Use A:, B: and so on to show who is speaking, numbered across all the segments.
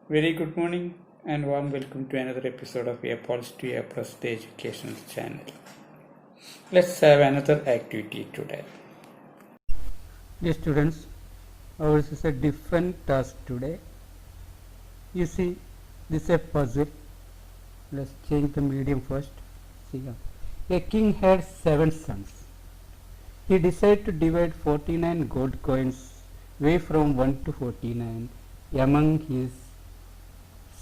A: Very good morning and warm welcome to another episode of A Pulse to A Plus the Educational Channel. Let's have another activity today. Dear students, ours is a different task today. You see, this is a puzzle. Let's change the medium first. See now. A king had 7 sons. He decided to divide 49 gold coins way from 1 to 49 among his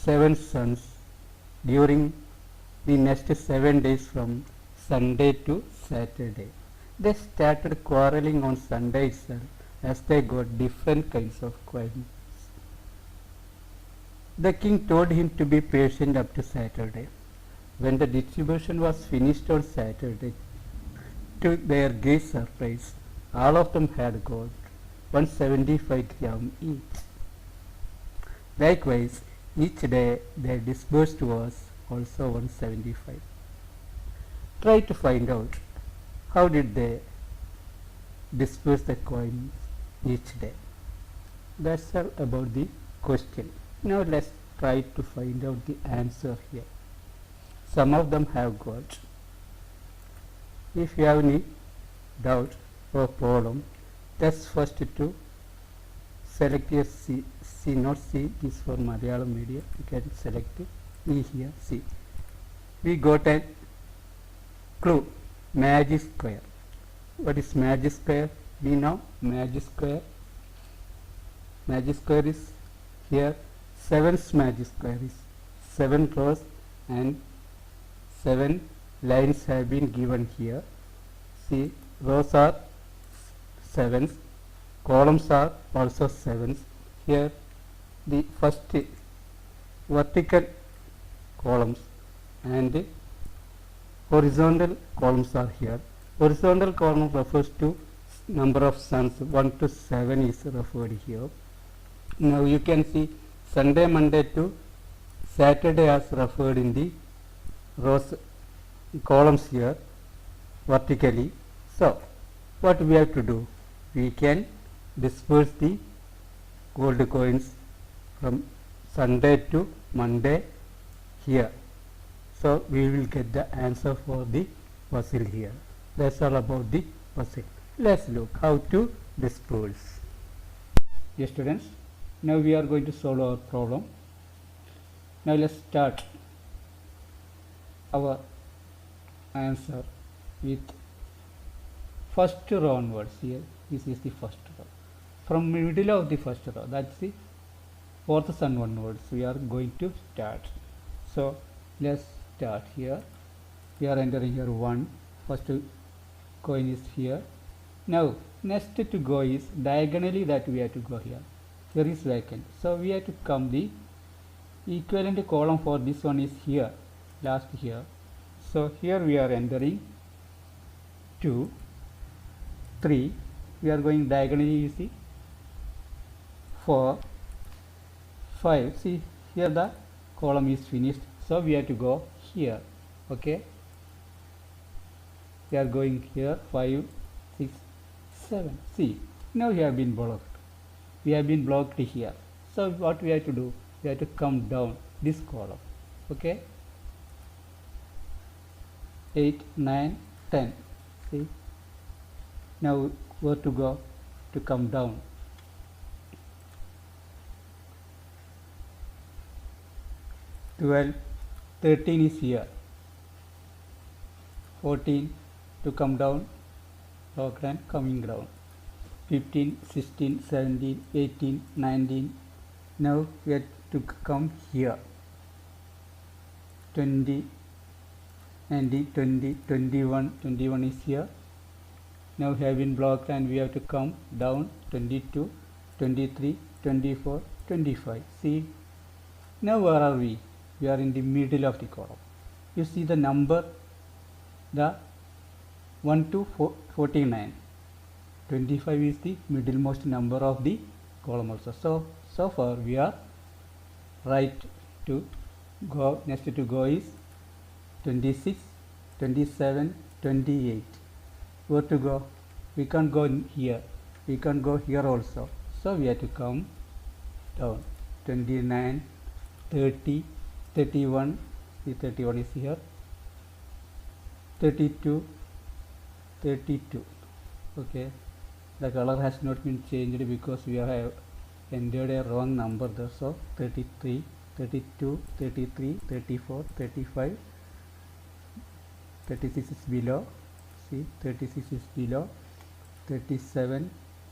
A: 7 sons during the next 7 days from Sunday to Saturday. They started quarreling on Sunday itself as they got different kinds of coins. The king told him to be patient up to Saturday. When the distribution was finished on Saturday, to their great surprise, all of them had got 175 grams each. Likewise, each day they disbursed was also 175. Try to find out how did they disperse the coins each day. That's all about the question. Now let's try to find out the answer here. Some of them have got. If you have any doubt or problem, that's first to select your C, not C is for Malayalam media. You can select E here, C. We got a clue, magic square. What is magic square? We know magic square. Magic square is here. 7th magic square is 7 rows and 7 lines have been given here. See, rows are 7s, columns are also 7s. Here the first vertical columns and horizontal columns are here. Horizontal column refers to number of sons, 1 to 7 is referred here. Now you can see Sunday, Monday to Saturday as referred in the rows columns here vertically. So what we have to do? We can disperse the gold coins from Sunday to Monday here. So we will get the answer for the puzzle here. That's all about the puzzle. Let's look how to disperse. Yes students, now we are going to solve our problem. Now let's start our answer with first row onwards. Here this is the first row. From middle of the first row, that's the 4th son onwards, we are going to start. So let's start here. We are entering here 1. First coin is here. Now next to go is diagonally that we have to go here. Here is vacant. So we have to come the equivalent column for this one is here, last here. So here we are entering 2, 3. We are going diagonally, you see. 4, 5. See here the column is finished. So we have to go here. Okay. We are going here 5, 6, 7. See, now we have been blocked. We have been blocked here. So what we have to do? We have to come down this column. Okay. 8, 9, 10. See. Now where to go? To come down. 12, 13 is here. 14 to come down, blocked and coming down. 15, 16, 17, 18, 19. Now we have to come here. 20, 19, 20, 21, 21 is here. Now we have been blocked and we have to come down. 22, 23, 24, 25. See, now where are we? We are in the middle of the column. You see the number, the 1 to 49. 25 is the middlemost number of the column also. So far we are right to go. Next to go is 26, 27, 28. Where to go? We can't go here. We can't go here also. So we have to come down. 29, 30, 31, see 31 is here, 32, 32. Okay, the color has not been changed because we have entered a wrong number there. So 33, 32, 33, 34, 35, 36 is below, see 36 is below, 37,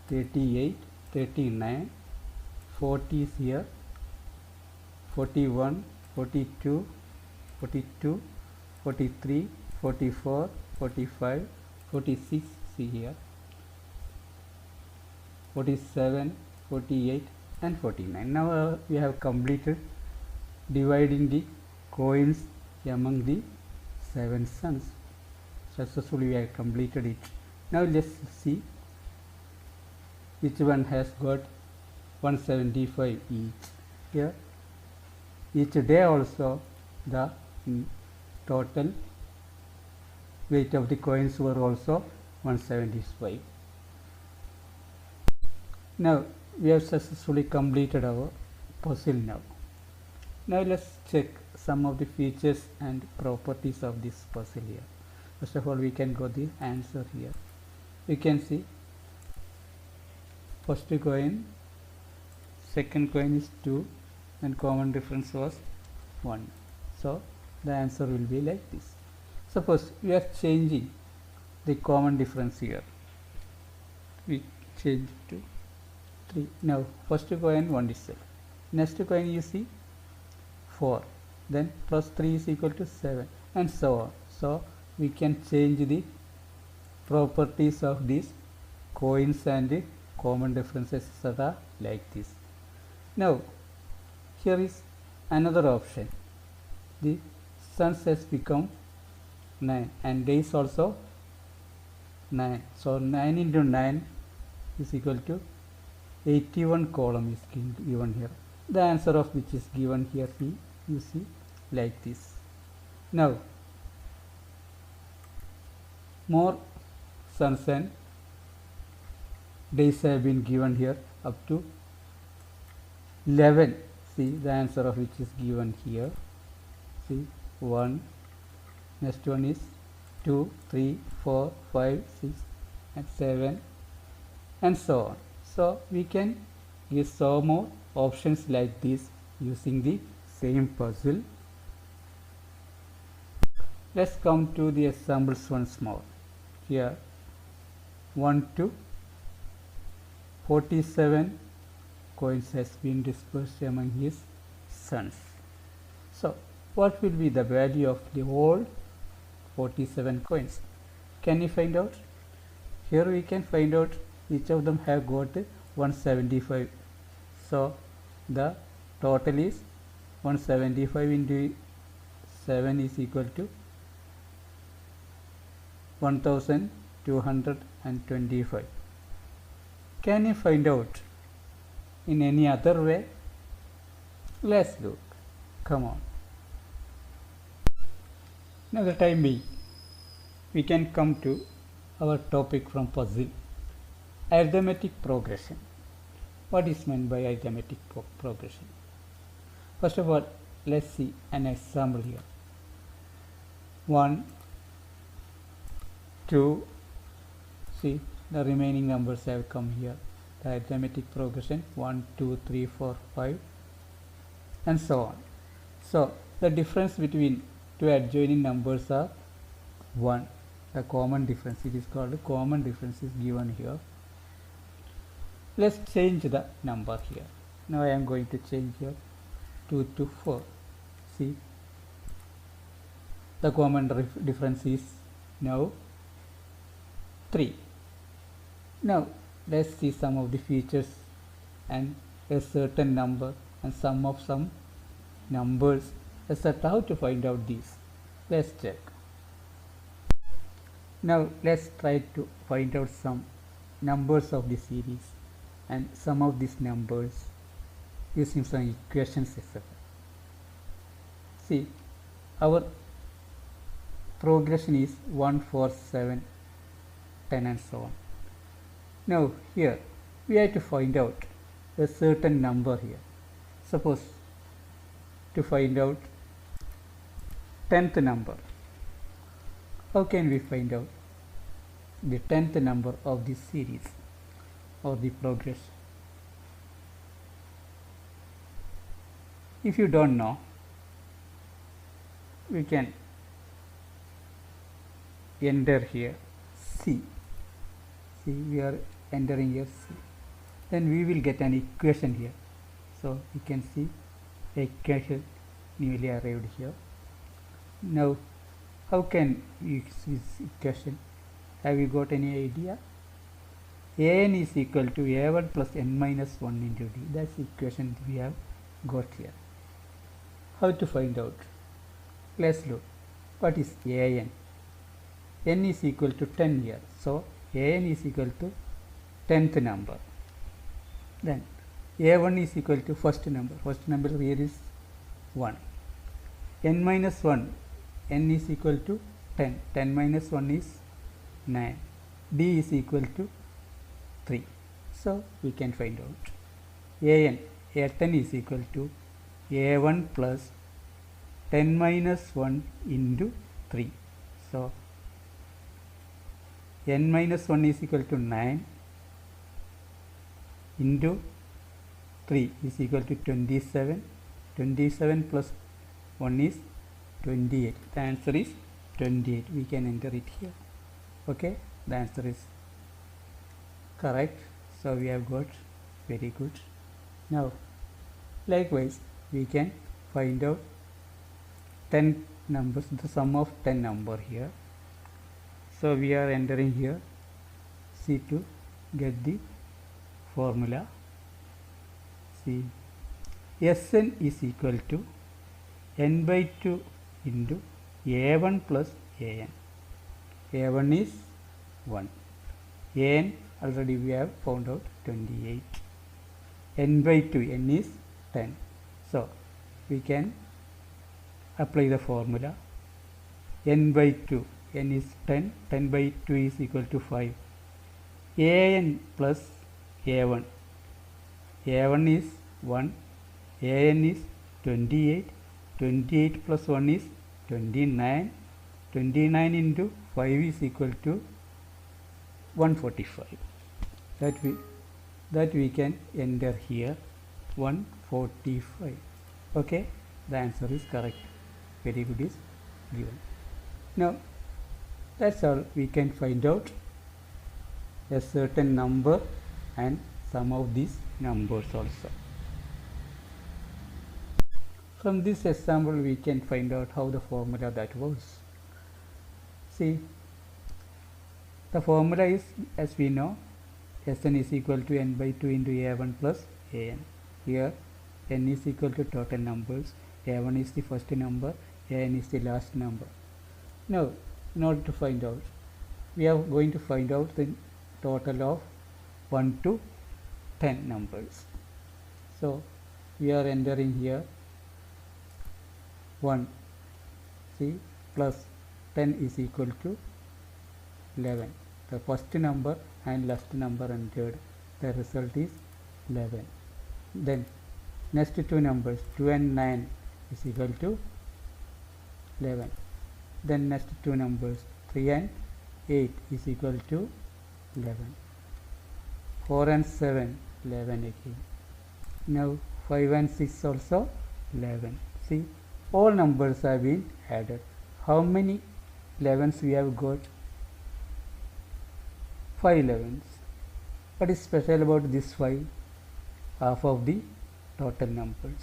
A: 38, 39, 40 is here, 41, 42, 42, 43, 44, 45, 46, see here, 47, 48 and 49. Now we have completed dividing the coins among the 7 sons. Successfully we have completed it. Now let's see which one has got 175 each. Here each day also the total weight of the coins were also 175. Now we have successfully completed our puzzle now. Now let's check some of the features and properties of this puzzle here. First of all, we can go the answer here. You can see first coin, second coin is 2 and common difference was 1. So the answer will be like this. Suppose we are changing the common difference here. We change to 3. Now first coin 1 is set. Next coin you see 4. Then plus 3 is equal to 7 and so on. So we can change the properties of these coins and the common differences etc. like this. Now here is another option. The sons has become 9 and days also 9. So 9 into 9 is equal to 81 column is given here. The answer of which is given here, you see like this. Now more sons and days have been given here up to 11. See the answer of which is given here. See 1, next one is 2, 3, 4, 5, 6 and 7 and so on. So we can give some more options like this using the same puzzle. Let's come to the examples once more. Here 1 to 47 coins has been dispersed among his sons. So what will be the value of the whole 47 coins? Can you find out? Here we can find out each of them have got 175. So the total is 175 into 7 is equal to 1225. Can you find out in any other way? Let's look. Come on. Now the time being, we can come to our topic from puzzle. Arithmetic progression. What is meant by arithmetic progression? First of all, let's see an example here. 1, 2, see the remaining numbers have come here. The arithmetic progression 1, 2, 3, 4, 5 and so on. So the difference between two adjoining numbers are 1. The common difference, it is called common difference, is given here. Let's change the number here. Now I am going to change here 2 to 4. See the common difference is now 3. Now let's see some of the features and a certain number and sum of some numbers etc. How to find out these? Let's check. Now let's try to find out some numbers of the series and some of these numbers using some equations etc. See our progression is 1, 4, 7, 10 and so on. Now here we have to find out a certain number here. Suppose to find out 10th number. How can we find out the 10th number of this series or the progression? If you don't know, we can enter here C. See, we are entering here C. Then we will get an equation here. So you can see the equation newly arrived here. Now, how can we use this equation? Have you got any idea? An is equal to a1 plus n minus 1 into d. That's the equation we have got here. How to find out? Let's look. What is an? N is equal to 10 here. So an is equal to 10th number. Then a1 is equal to first number. First number here is 1. N minus 1. N is equal to 10. 10 minus 1 is 9. D is equal to 3. So we can find out. A10 is equal to a1 plus 10 minus 1 into 3. So n minus 1 is equal to 9 into 3 is equal to 27. 27 plus 1 is 28. The answer is 28. We can enter it here. Okay, the answer is correct. So we have got very good. Now likewise we can find out 10 numbers, the sum of 10 number here. So we are entering here C to get the formula. See, Sn is equal to n by 2 into a1 plus an. a1 is 1. an already we have found out 28. n by 2, n is 10. So we can apply the formula. N by 2, n is 10. 10 by 2 is equal to 5. an plus a1. a1 is 1. an is 28. 28 plus 1 is 29. 29 into 5 is equal to 145. That we can enter here 145. Okay, the answer is correct. Very good is given. Now that's all. We can find out a certain number and some of these numbers also. From this example we can find out how the formula that works. See, the formula is, as we know, Sn is equal to n by 2 into a1 plus an. Here n is equal to total numbers. a1 is the first number, an is the last number. Now in order to find out, we are going to find out the total of 1 to 10 numbers. So we are entering here 1, see, plus 10 is equal to 11. The first number and last number entered, the result is 11. Then next two numbers 2 and 9 is equal to 11. Then next two numbers 3 and 8 is equal to 11. 4 and 7, 11 again. Now 5 and 6 also 11. See, all numbers have been added. How many 11s we have got? 5 11s. What is special about this 5? Half of the total numbers.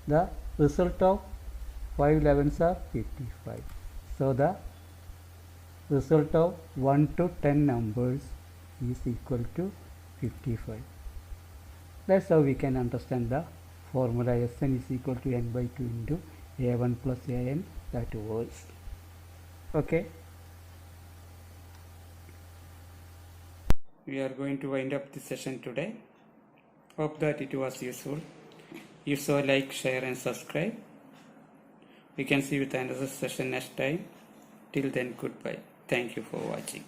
A: The result of 5 11s are 55. So the result of 1 to 10 numbers is equal to 55. That's how we can understand the formula. Sn is equal to n by 2 into a1 plus an, that works. Okay. We are going to wind up the session today. Hope that it was useful. If so, like, share and subscribe. We can see you with another session next time. Till then, goodbye. Thank you for watching.